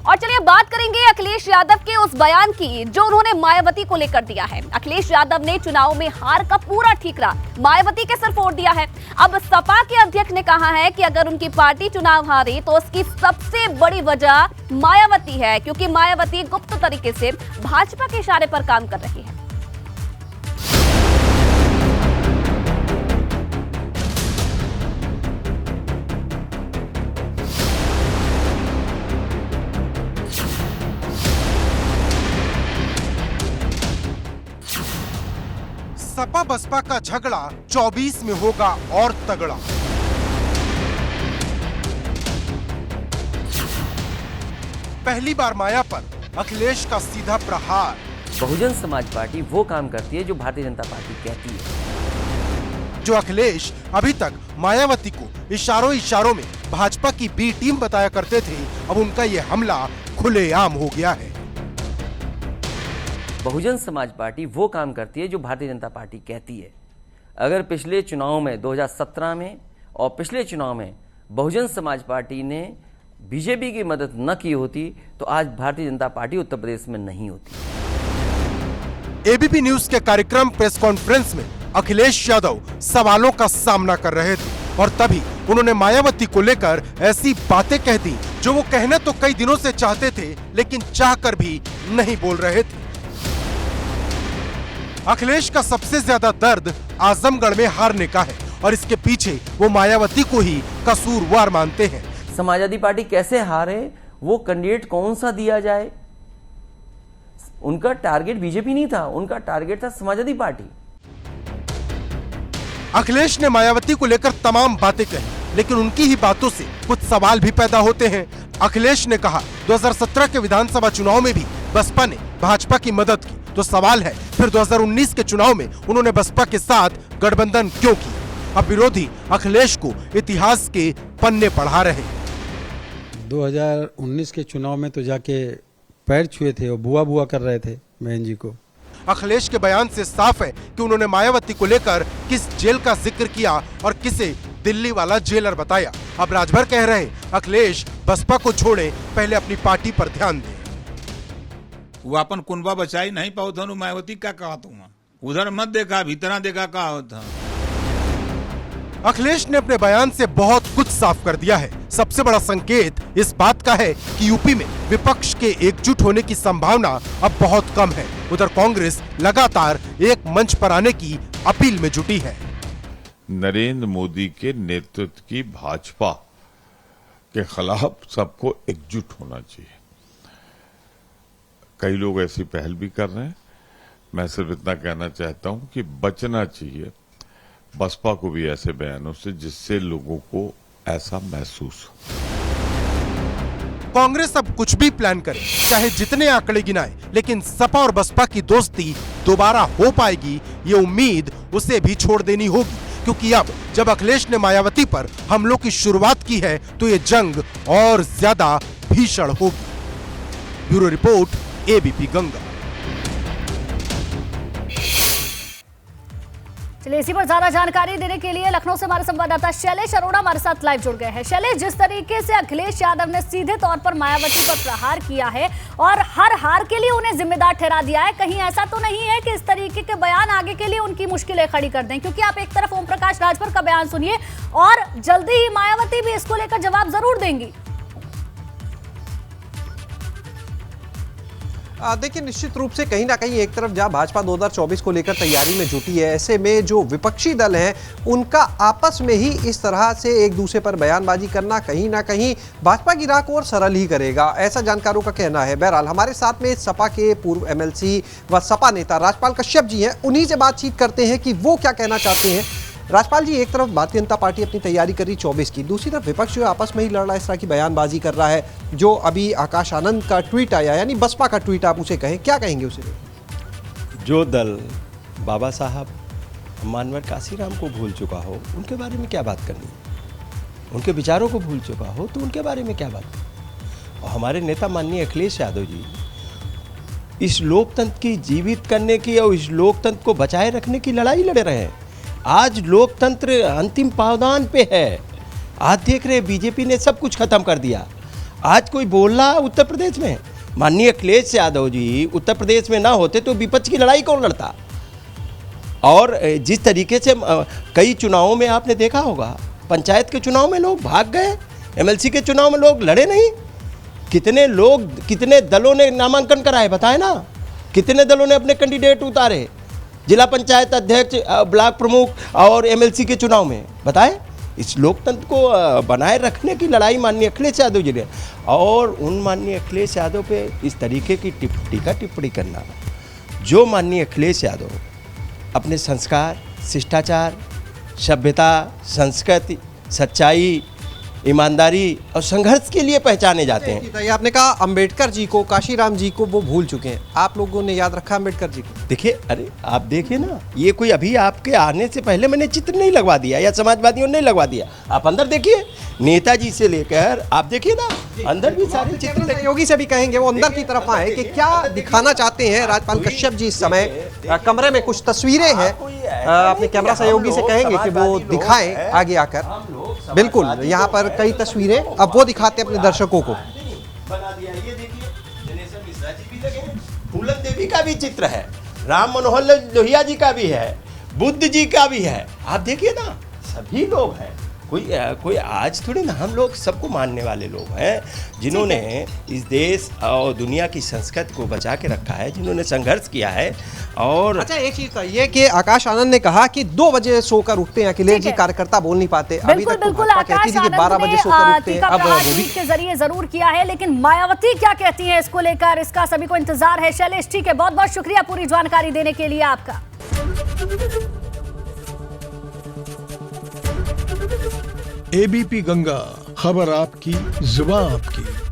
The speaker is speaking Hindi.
और चलिए बात करेंगे अखिलेश यादव के उस बयान की जो उन्होंने मायावती को लेकर दिया है। अखिलेश यादव ने चुनाव में हार का पूरा ठीकरा मायावती के सिर फोड़ दिया है। अब सपा के अध्यक्ष ने कहा है कि अगर उनकी पार्टी चुनाव हारी तो उसकी सबसे बड़ी वजह मायावती है, क्योंकि मायावती गुप्त तरीके से भाजपा के इशारे पर काम कर रही है। सपा बसपा का झगड़ा 24 में होगा और तगड़ा। पहली बार माया पर अखिलेश का सीधा प्रहार। बहुजन समाज पार्टी वो काम करती है जो भारतीय जनता पार्टी कहती है। जो अखिलेश अभी तक मायावती को इशारों इशारों में भाजपा की बी टीम बताया करते थे, अब उनका ये हमला खुलेआम हो गया है। बहुजन समाज पार्टी वो काम करती है जो भारतीय जनता पार्टी कहती है। अगर पिछले चुनाव में 2017 में और पिछले चुनाव में बहुजन समाज पार्टी ने बीजेपी की मदद न की होती तो आज भारतीय जनता पार्टी उत्तर प्रदेश में नहीं होती। एबीपी न्यूज के कार्यक्रम प्रेस कॉन्फ्रेंस में अखिलेश यादव सवालों का सामना कर रहे थे और तभी उन्होंने मायावती को लेकर ऐसी बातें कह दी जो वो कहना तो कई दिनों से चाहते थे, लेकिन चाहकर भी नहीं बोल रहे थे। अखिलेश का सबसे ज्यादा दर्द आजमगढ़ में हारने का है और इसके पीछे वो मायावती को ही कसूरवार मानते हैं। समाजवादी पार्टी कैसे हारे, वो कैंडिडेट कौन सा दिया जाए, उनका टारगेट बीजेपी नहीं था, उनका टारगेट था समाजवादी पार्टी। अखिलेश ने मायावती को लेकर तमाम बातें कही, लेकिन उनकी ही बातों से कुछ सवाल भी पैदा होते हैं। अखिलेश ने कहा 2017 के विधानसभा चुनाव में भी बसपा ने भाजपा की मदद की, तो सवाल है फिर 2019 के चुनाव में उन्होंने बसपा के साथ गठबंधन क्यों की। अब विरोधी अखिलेश को इतिहास के पन्ने पढ़ा रहे हैं। 2019 के चुनाव में तो जाके पैर छुए थे और बुआ बुआ कर रहे थे बहन जी को। अखिलेश के बयान से साफ है कि उन्होंने मायावती को लेकर किस जेल का जिक्र किया और किसे दिल्ली वाला जेलर बताया। अब राजभर कह रहे अखिलेश बसपा को छोड़े, पहले अपनी पार्टी पर ध्यान दें। वो अपन कुनबा बचाई नहीं पाओ था मायावती का कहा तुम उधर मत देखा भीतरा देखा कहा होता। अखिलेश ने अपने बयान से बहुत कुछ साफ कर दिया है। सबसे बड़ा संकेत इस बात का है कि यूपी में विपक्ष के एकजुट होने की संभावना अब बहुत कम है। उधर कांग्रेस लगातार एक मंच पर आने की अपील में जुटी है। नरेंद्र मोदी के नेतृत्व की भाजपा के खिलाफ सबको एकजुट होना चाहिए। कई लोग ऐसी पहल भी कर रहे हैं। मैं सिर्फ इतना कहना चाहता हूं कि बचना चाहिए बसपा को भी ऐसे बयानों से जिससे लोगों को ऐसा महसूस हो। कांग्रेस अब कुछ भी प्लान करे, चाहे जितने आंकड़े गिनाए, लेकिन सपा और बसपा की दोस्ती दोबारा हो पाएगी ये उम्मीद उसे भी छोड़ देनी होगी, क्योंकि अब जब अखिलेश ने मायावती पर हमलों की शुरुआत की है तो ये जंग और ज्यादा भीषण होगी। Bureau report, ABP Ganga. चलिए इसी पर ज्यादा जानकारी देने के लिए लखनऊ से हमारे संवाददाता शैलेश अरोड़ा हमारे साथ लाइव जुड़ गए हैं। शैलेश, जिस तरीके से अखिलेश यादव ने सीधे तौर पर मायावती पर प्रहार किया है और हर हार के लिए उन्हें जिम्मेदार ठहरा दिया है, कहीं ऐसा तो नहीं है कि इस तरीके के बयान आगे के लिए उनकी मुश्किलें खड़ी कर दें? क्योंकि आप एक तरफ ओम प्रकाश राजभर का बयान सुनिए और जल्दी ही मायावती भी इसको लेकर जवाब जरूर देंगी। देखिए, निश्चित रूप से कहीं ना कहीं एक तरफ जहां भाजपा 2024 को लेकर तैयारी में जुटी है, ऐसे में जो विपक्षी दल है उनका आपस में ही इस तरह से एक दूसरे पर बयानबाजी करना कहीं ना कहीं भाजपा की राह को और सरल ही करेगा, ऐसा जानकारों का कहना है। बहरहाल हमारे साथ में सपा के पूर्व एमएलसी व सपा नेता राजपाल कश्यप जी हैं, उन्हीं से बातचीत करते हैं कि वो क्या कहना चाहते हैं। राजपाल जी, एक तरफ भारतीय जनता पार्टी अपनी तैयारी कर रही 24 की, दूसरी तरफ विपक्ष जो आपस में ही लड़ रहा है, इस तरह की बयानबाजी कर रहा है। जो अभी आकाश आनंद का ट्वीट आया, यानी बसपा का ट्वीट, आप उसे कहें, क्या कहेंगे उसे? जो दल बाबा साहब मानवर काशीराम को भूल चुका हो उनके बारे में क्या बात करनी, उनके विचारों को भूल चुका हो तो उनके बारे में क्या बात। और हमारे नेता माननीय अखिलेश यादव जी इस लोकतंत्र की जीवित करने की और इस लोकतंत्र को बचाए रखने की लड़ाई लड़ रहे हैं। आज लोकतंत्र अंतिम पावदान पे है। आज देख रहे बीजेपी ने सब कुछ खत्म कर दिया। आज कोई बोल रहा उत्तर प्रदेश में? माननीय अखिलेश यादव जी उत्तर प्रदेश में ना होते तो विपक्ष की लड़ाई कौन लड़ता? और जिस तरीके से कई चुनावों में आपने देखा होगा, पंचायत के चुनाव में लोग भाग गए, एमएलसी के चुनाव में लोग लड़े नहीं। कितने दलों ने नामांकन कराए बताए ना, कितने दलों ने अपने कैंडिडेट उतारे, जिला पंचायत अध्यक्ष, ब्लॉक प्रमुख और एमएलसी के चुनाव में बताए। इस लोकतंत्र को बनाए रखने की लड़ाई माननीय अखिलेश यादव जी ने, और उन माननीय अखिलेश यादव पे इस तरीके की टिप्पणी करना, जो माननीय अखिलेश यादव अपने संस्कार, शिष्टाचार, सभ्यता, संस्कृति, सच्चाई, ईमानदारी और संघर्ष के लिए पहचाने जाते हैं। ये आपने कहा अंबेडकर जी को, काशीराम जी को वो भूल चुके हैं, आप लोगों ने याद रखा अंबेडकर जी को? देखिए, अरे आप देखिए ना, ये कोई अभी आपके आने से पहले मैंने चित्र नहीं लगवा दिया या समाजवादियों ने नहीं लगवा दिया। आप अंदर देखिए, नेताजी से लेकर आप देखिए ना, अंदर भी सारे चित्र। सहयोगी से भी कहेंगे वो अंदर की तरफ आए कि क्या दिखाना चाहते हैं राज्यपाल कश्यप जी इस समय। कमरे में कुछ तस्वीरें हैं, अपने कैमरा सहयोगी से कहेंगे कि वो दिखाएं आगे आकर। बिल्कुल, यहाँ पर कई तस्वीरें अब वो दिखाते हैं अपने दर्शकों को। बना दिया, ये देखिए, दिनेश मिश्रा जी भी लगे हैं, फूलन देवी का भी चित्र है, राम मनोहर लोहिया जी का भी है, बुद्ध जी का भी है। आप देखिए ना, सभी लोग हैं। कोई आज थोड़ी ना, हम लोग सबको मानने वाले लोग हैं, जिन्होंने इस देश और दुनिया की संस्कृति को बचा के रखा है, जिन्होंने संघर्ष किया है। और अच्छा, एक चीज ये कि आकाश आनंद ने कहा कि 2 बजे सोकर उठते हैं अखिलेश जी, कार्यकर्ता बोल नहीं पाते। अभी तक तो भाजपा कहती थी कि 12 बजे सोकर उठते हैं, अब वो भी के जरिए जरूर किया है, लेकिन मायावती क्या कहती है इसको लेकर, इसका सभी को इंतजार है। शैलेश, ठीक है, बहुत बहुत शुक्रिया पूरी जानकारी देने के लिए आपका। एबीपी गंगा, खबर आपकी, जुबान आपकी।